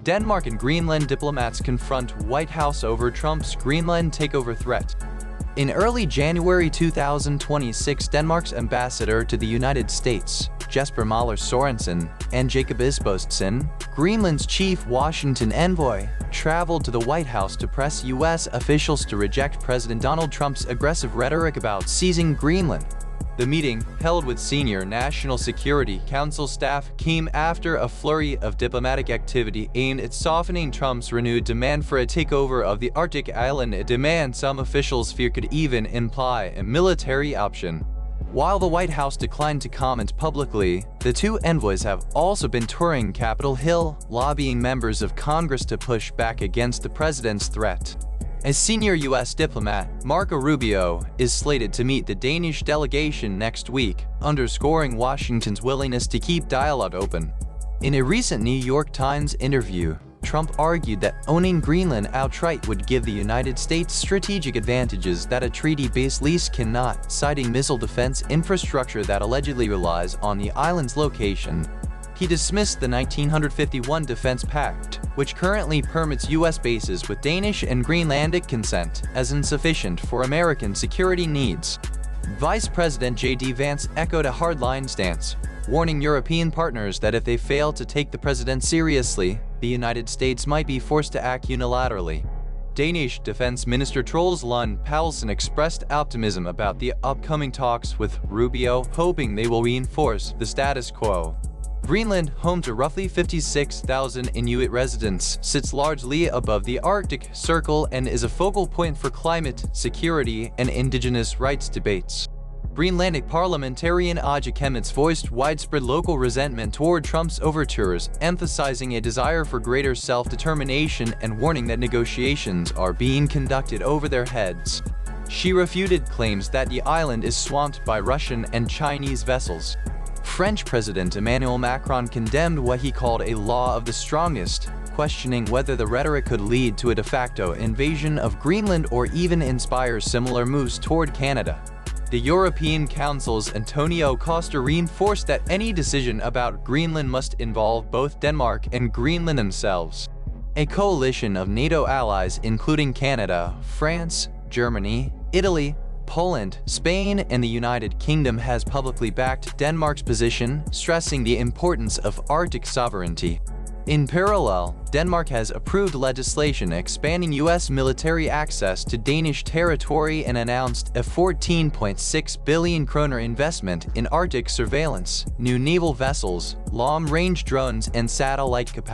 Denmark and Greenland diplomats confront White House over Trump's Greenland takeover threat. In early January 2026, Denmark's ambassador to the United States, Jesper Møller Sørensen, and Jacob Isbostsen, Greenland's chief Washington envoy, traveled to the White House to press U.S. officials to reject President Donald Trump's aggressive rhetoric about seizing Greenland. The meeting, held with senior National Security Council staff, came after a flurry of diplomatic activity aimed at softening Trump's renewed demand for a takeover of the Arctic island, a demand some officials fear could even imply a military option. While the White House declined to comment publicly, the two envoys have also been touring Capitol Hill, lobbying members of Congress to push back against the president's threat. A senior U.S. diplomat, Marco Rubio, is slated to meet the Danish delegation next week, underscoring Washington's willingness to keep dialogue open. In a recent New York Times interview, Trump argued that owning Greenland outright would give the United States strategic advantages that a treaty-based lease cannot, citing missile defense infrastructure that allegedly relies on the island's location. He dismissed the 1951 Defense Pact, which currently permits U.S. bases with Danish and Greenlandic consent, as insufficient for American security needs. Vice President J.D. Vance echoed a hardline stance, warning European partners that if they fail to take the president seriously, the United States might be forced to act unilaterally. Danish Defense Minister Troels Lund Poulsen expressed optimism about the upcoming talks with Rubio, hoping they will reinforce the status quo. Greenland, home to roughly 56,000 Inuit residents, sits largely above the Arctic Circle and is a focal point for climate, security, and indigenous rights debates. Greenlandic parliamentarian Aage Kemets voiced widespread local resentment toward Trump's overtures, emphasizing a desire for greater self-determination and warning that negotiations are being conducted over their heads. She refuted claims that the island is swamped by Russian and Chinese vessels. French President Emmanuel Macron condemned what he called a law of the strongest, questioning whether the rhetoric could lead to a de facto invasion of Greenland or even inspire similar moves toward Canada. The European Council's Antonio Costa reinforced that any decision about Greenland must involve both Denmark and Greenland themselves. A coalition of NATO allies, including Canada, France, Germany, Italy, Poland, Spain, and the United Kingdom, has publicly backed Denmark's position, stressing the importance of Arctic sovereignty. In parallel, Denmark has approved legislation expanding U.S. military access to Danish territory and announced a 14.6 billion kroner investment in Arctic surveillance, new naval vessels, long-range drones, and satellite capacity.